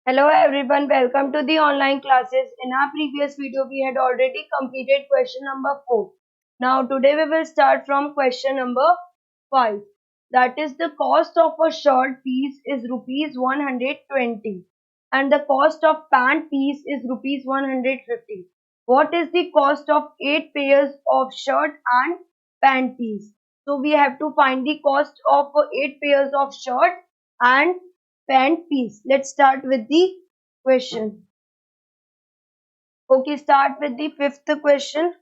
Hello everyone, welcome to the online classes. In our previous video, we had already completed question number 4. Now today we will start from question number 5. That is the cost of a shirt piece is rupees 120 and the cost of pant piece is rupees 150. What is the cost of 8 pairs of shirt and pant piece? So we have to find the cost of 8 pairs of shirt and pant piece. Let's start with the question. Okay, start with the fifth question.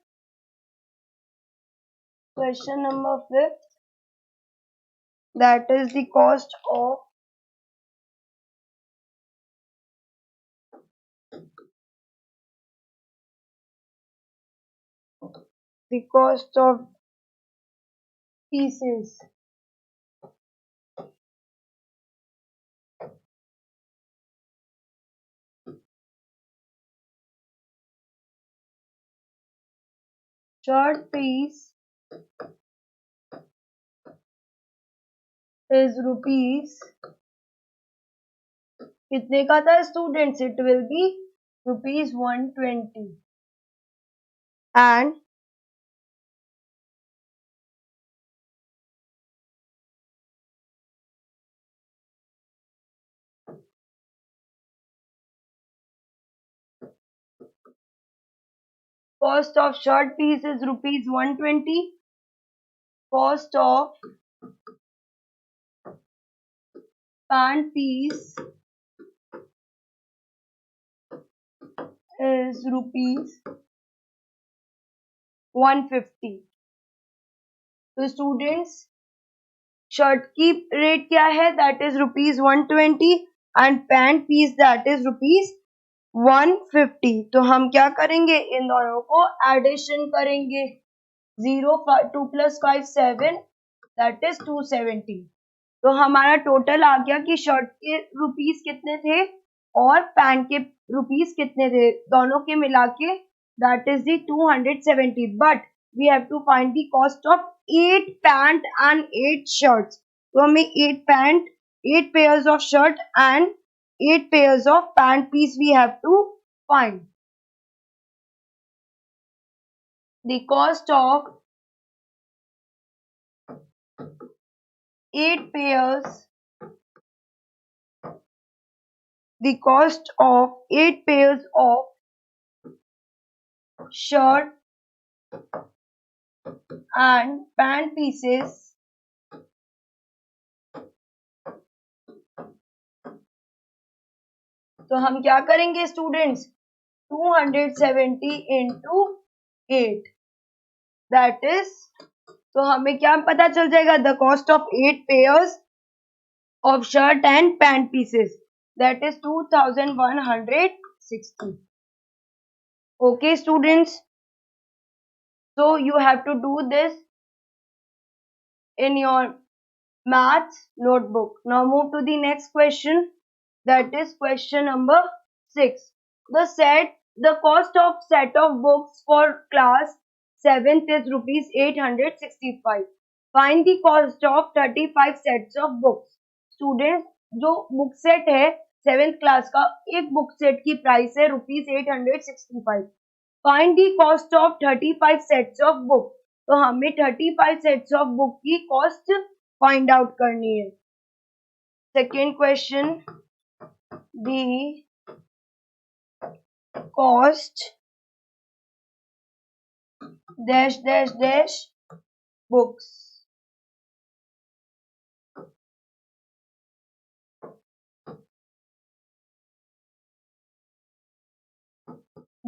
Question number fifth. That is the cost of pieces. Shirt piece is rupees. कितने का था students? It will be rupees 120 and cost of shirt piece is rupees 120. Cost of pant piece is rupees 150. So students, shirt की rate क्या है? That is rupees 120 and pant piece that is rupees 150. तो हम क्या करेंगे? इन दोनों को addition करेंगे. 2 + 5 7 दैट इज 270. तो हमारा टोटल आ गया कि शर्ट के रुपीस कितने थे और पैंट के रुपीस कितने थे, दोनों के मिला के that is the 270. But we have to find the cost of 8 pant and 8 shirts. तो हमें 8 pant, 8 pairs of shirt and 8 pairs of pant piece we have to find. The cost of 8 pairs the cost of 8 pairs of shirt and pant pieces तो हम क्या करेंगे students? 270 into 8 that is, तो हमें क्या पता चल जाएगा? The cost of 8 pairs of shirt and pant pieces that is 2160. Okay students, so you have to do this in your maths notebook. Now move to the next question, that is question number 6. The cost of set of books for class 7th is rupees 865. Find the cost of 35 sets of books. Students, जो book set है 7th class का, एक book set की price है rupees 865. Find the cost of 35 sets of book. तो हमें 35 sets of book की cost find out करनी है. Second question, the cost dash dash dash books.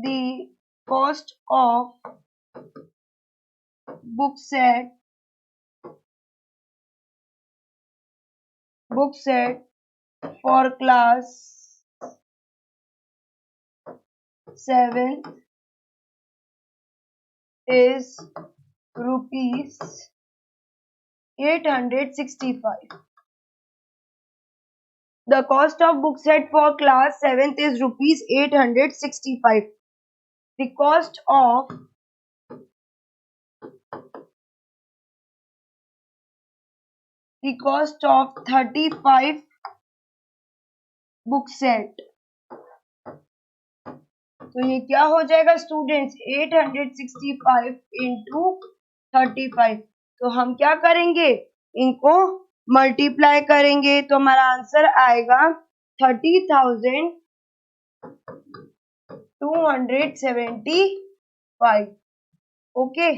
The cost of book set for class 7th is rupees 865. The cost of book set for class 7th is rupees 865. The cost of 35 book set तो ये क्या हो जाएगा students, 865 into 35। तो हम क्या करेंगे, इनको मल्टीप्लाई करेंगे तो हमारा आंसर आएगा 30,275। ओके,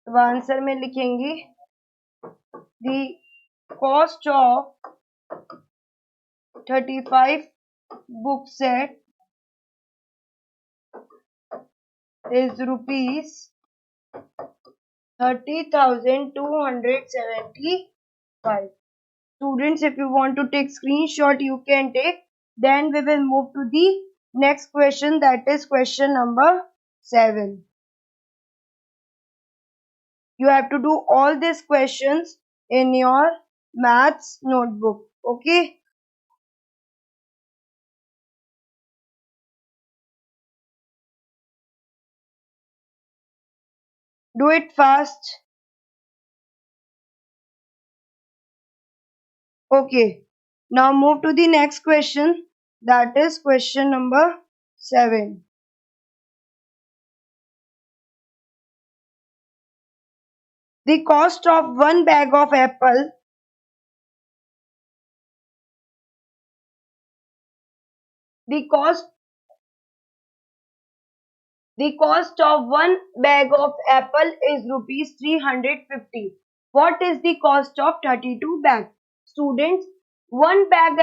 तो आंसर में लिखेंगे the cost of 35 book set is rupees 30,275. Students, if you want to take screenshot, you can take. Then we will move to the next question, that is question number 7. You have to do all these questions in your maths notebook. Okay. Do it fast. Okay. Now move to the next question. That is question number 7. The cost of one bag of apple. The cost of one bag of apple is rupees 350. What is the cost of 32 bags? Students, one bag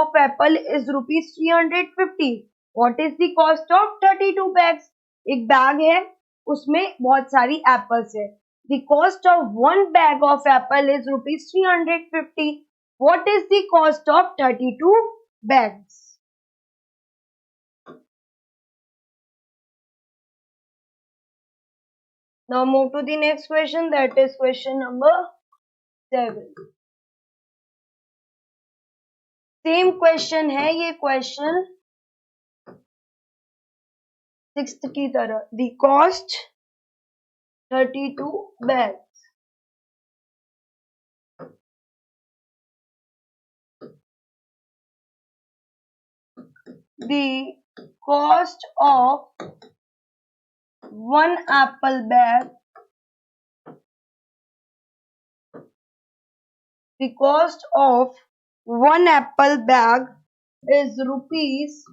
of apple is rupees 350. What is the cost of 32 bags? एक bag है, उसमें बहुत सारी apples है. The cost of one bag of apple is rupees 350. What is the cost of 32 bags? Now move to the next question, that is question number 7. Same question है ये question 6th की तरह. The cost 32 bags. The cost of one apple bag. The cost of one apple bag is rupees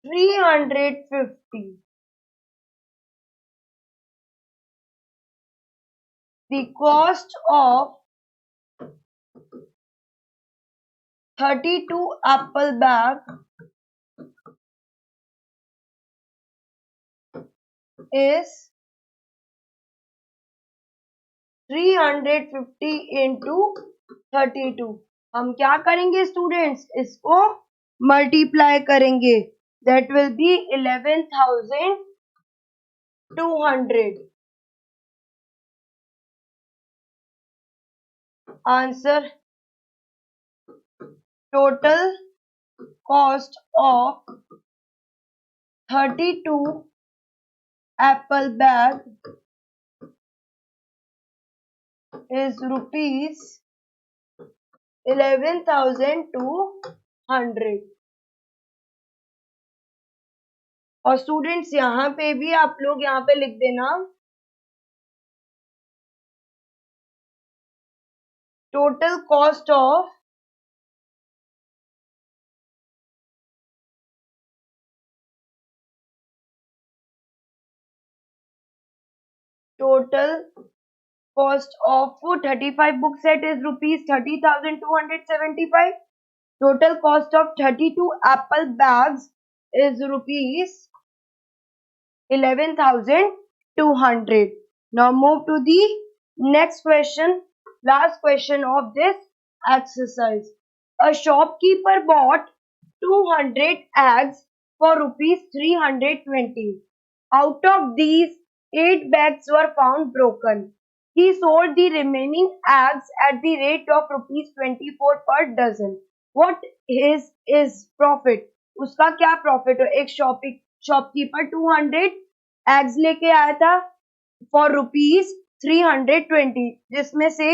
350. The cost of 32 apple bag is 350 into 32. हम क्या करेंगे students, इसको multiply करेंगे. That will be 11,200. Answer: total cost of 32 apple bag is rupees 11,200. और students यहाँ पे भी आप लोग यहाँ पे लिख देना total cost of total cost of 35 book set is rupees 30,275. Total cost of 32 apple bags is rupees 11,200. Now move to the next question, last question of this exercise. A shopkeeper bought 200 eggs for rupees 320. Out of these, 8 bags were found broken. He sold the remaining eggs at the rate of rupees 24 per dozen. What is his profit? उसका क्या profit हो? एक shopkeeper 200 eggs लेके आया था for rupees 320, जिसमें से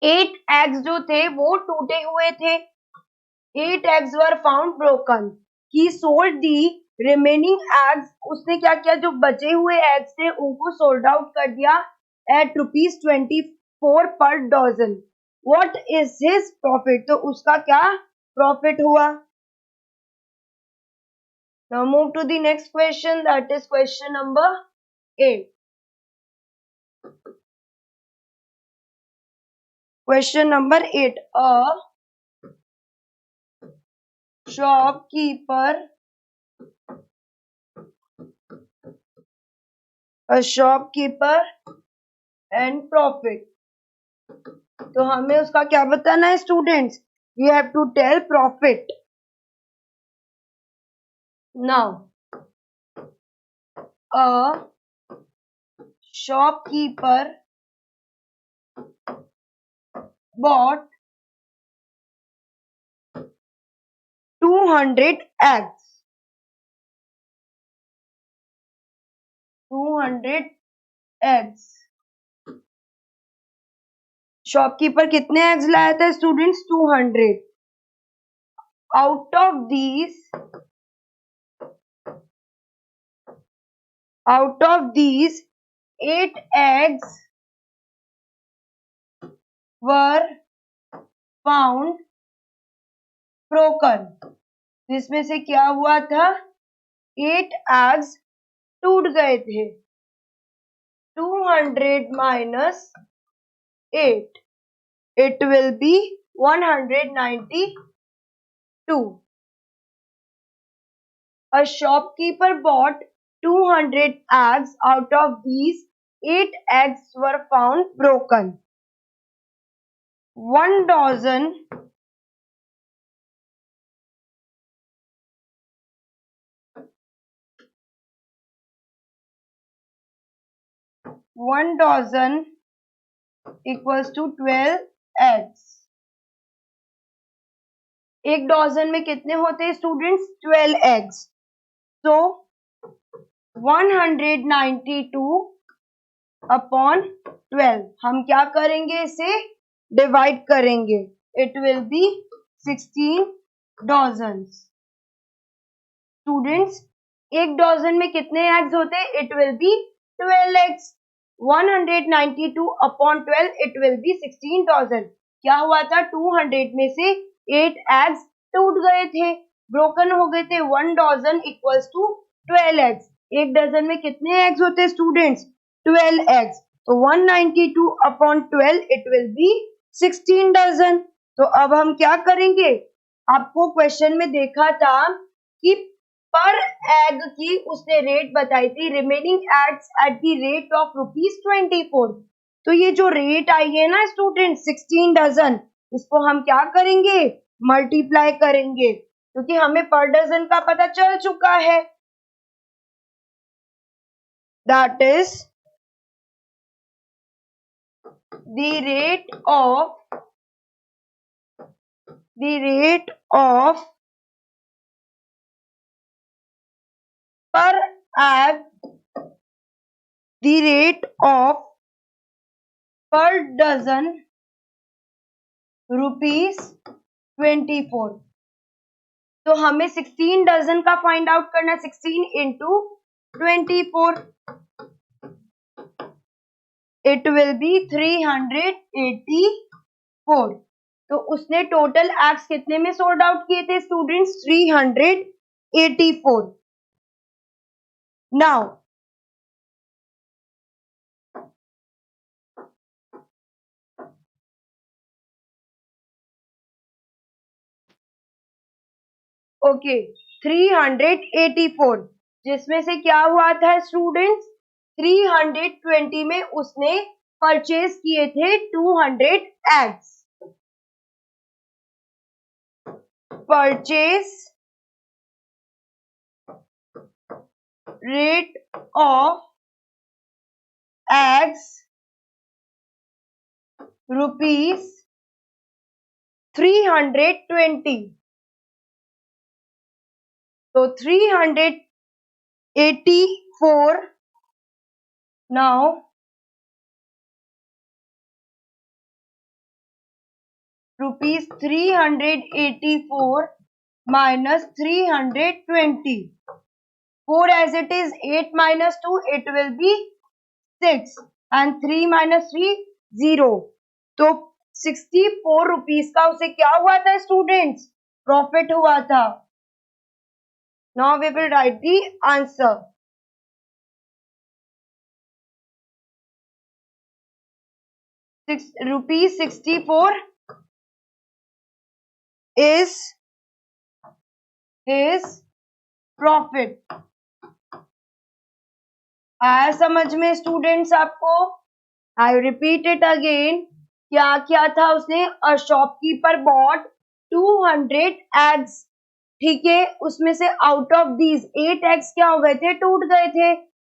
8 eggs जो थे वो टूटे हुए थे. 8 eggs were found broken. He sold the remaining eggs, उसने क्या किया, जो बचे हुए एग्स थे उनको सोल्ड आउट कर दिया at ₹24 per dozen. What is his profit? तो उसका क्या प्रॉफिट हुआ? Now move to the next question, that is question number 8. Question number 8. Shopkeeper and profit. तो हमें उसका क्या बताना है students? We have to tell profit. Now, a shopkeeper bought 200 eggs. 200 eggs. Shopkeeper कितने एग्स लाया था students? 200. Out of these 8 eggs were found broken. जिसमें से क्या हुआ था? 8 eggs टूट गए थे. 200 minus 8, it will be 192. A shopkeeper bought 200 eggs. Out of these 8 eggs were found broken. 1 dozen equals to 12 eggs. एक डॉजन में कितने होते हैं स्टूडेंट्स? 12 eggs. So 192 upon 12, हम क्या करेंगे? इसे डिवाइड करेंगे. It will be 16 dozens. Students, एक डॉजन में कितने एग्स होते हैं? It will be 12 eggs. 192 upon 12, it will be 16 dozen. क्या हुआ था? 200 में से 8 eggs टूट गए थे, ब्रोकन हो गए थे. 1 dozen equals to 12 eggs. एक डजन में कितने एग्स होते हैं स्टूडेंट्स? 12 eggs. तो 192 upon 12, it will be 16 dozen. तो अब हम क्या करेंगे? आपको क्वेश्चन में देखा था कि पर एग की उसने रेट बताई थी, remaining eggs at the rate of ₹24. तो ये जो रेट आई है ना स्टूडेंट 16 डजन, इसको हम क्या करेंगे? मल्टीप्लाई करेंगे, क्योंकि हमें पर डजन का पता चल चुका है. That is the rate of per egg, the rate of per dozen ₹24. तो हमें 16 डजन का फाइंड आउट करना. 16 into 24, it will be 384. तो उसने टोटल एग्स कितने में सोल्ड आउट किए थे स्टूडेंट्स? 384. नाउ ओके, 384, जिसमें से क्या हुआ था स्टूडेंट्स? 320 में उसने परचेज किए थे 200 eggs. Purchase rate of eggs ₹320. तो 384 now ₹384 minus 320. 4 as it is, 8 minus 2, it will be 6. And 3 minus 3, 0. तो 64 रुपीज का उसे क्या हुआ था स्टूडेंट्स? प्रॉफिट हुआ था. Now we will write the answer. Rupees 64 is his profit. आया समझ में स्टूडेंट्स आपको? I repeat it again. क्या क्या था उसने? A shopkeeper bot 200 eggs. ठीक है, उसमें से आउट ऑफ दीज 8 एग्स क्या हो गए थे? टूट गए थे.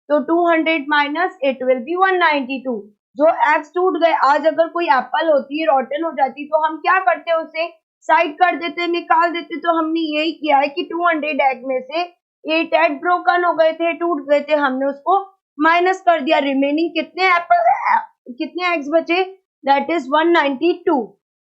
तो 200 माइनस इट विल बी 192. जो एग्स टूट गए, आज अगर कोई एप्पल होती है रॉटन हो जाती तो हम क्या करते? उसे साइड कर देते, निकाल देते. तो हमने यही किया है कि 200 एग में से 8 एग ब्रोकन हो गए थे, टूट गए थे, हमने उसको माइनस कर दिया. रिमेनिंग कितने एग्स बचे? That is 192.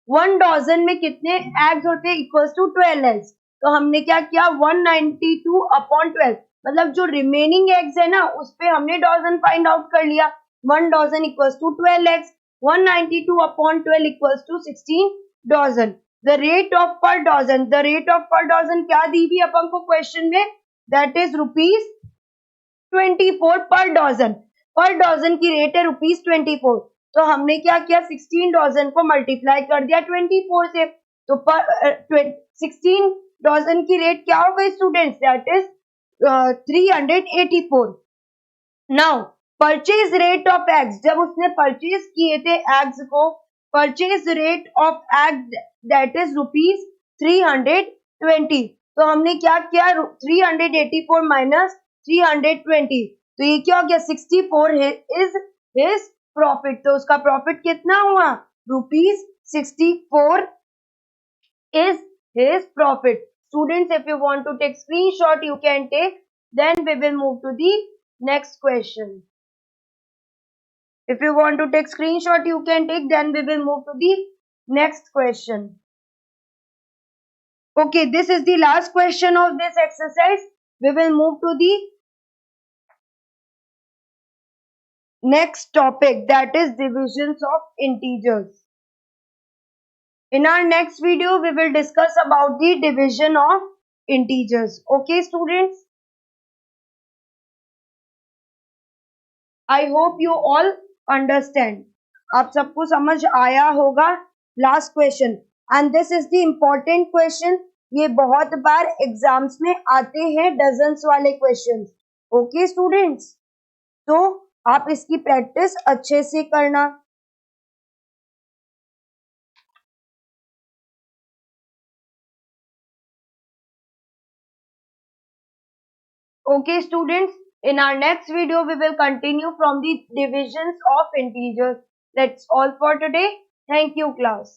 1 डजन में कितने एग्स होते? Equals to 12 eggs. तो हमने क्या किया? 192 अपॉन 12, मतलब जो रिमेनिंग एग्स है ना उस पे हमने डजन फाइंड आउट कर लिया. 1 dozen equals to 12 eggs. 192 upon 12 equals to 16 dozen. The rate of per dozen, the rate of per dozen क्या दी हुई अपन को क्वेश्चन में? That is ₹24 per dozen. पर डजन की रेट है ₹24. तो हमने क्या किया? 16 डजन को मल्टीप्लाई कर दिया 24 से. तो पर 16 डजन की रेट क्या हो गई students? That is 384. Now purchase rate of eggs, जब उसने परचेज किए थे एग्स को, purchase rate of egg that is ₹320. तो हमने क्या किया? 384 माइनस 320. तो ये क्या हो गया? 64 इज हिज प्रॉफिट. तो उसका प्रॉफिट कितना हुआ? ₹64 is his profit. Students, if you want to take screenshot, you can take. Then we will move to the next question. If you want to take screenshot, you can take. Then we will move to the next question. Okay, this is the last question of this exercise. We will move to the next topic, that is divisions of integers. In our next video, we will discuss about the division of integers. Okay, students? I hope you all understand. आप सबको समझ आया होगा. Last question. And this is the important question. ये बहुत बार exams में आते हैं, डजन्स वाले क्वेश्चंस. Okay students? तो आप इसकी प्रैक्टिस अच्छे से करना. Okay, students, in our next video, we will continue from the divisions of integers. That's all for today. Thank you, class.